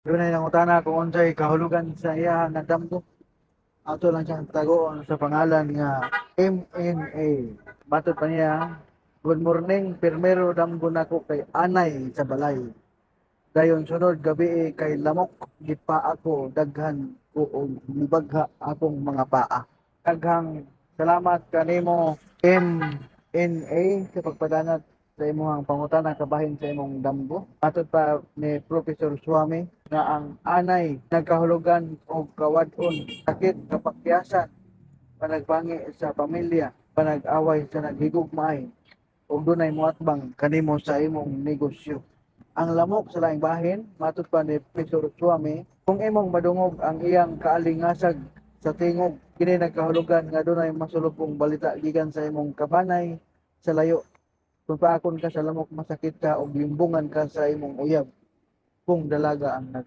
Dunay nangutana kung unsay kahulugan sa iya nga damgo. Ato lang siyang tagoon sa pangalan nga MNA. Batot pa niya, good morning, pirmero damgo nako kay anay sa balay. Dayon sunod gabi kay lamok gipa ako daghan ko og libagha akong mga paa. Daghang salamat kanimo MNA sa pagpadanat sa imong pangutana kabahin sa imong damgo. Matod pa ni Professor Swami nga ang anay nagkahulugan og kawadon, sakit, kapakyasan, panagbangi sa pamilya, panag-away sa naghigugmay ug dunay moatbang kanimo sa imong negosyo. Ang lamok sa laing bahin, matod pa ni Professor Swami, kung imong madungog ang iyang kaalingasag sa tingog, kini nagkahulugan nga dunay masulupong balita gikan sa imong kabanay sa layo. Kung paakon ka sa lamok, masakit ka o limbungan ka sa imong uyab kung dalaga ang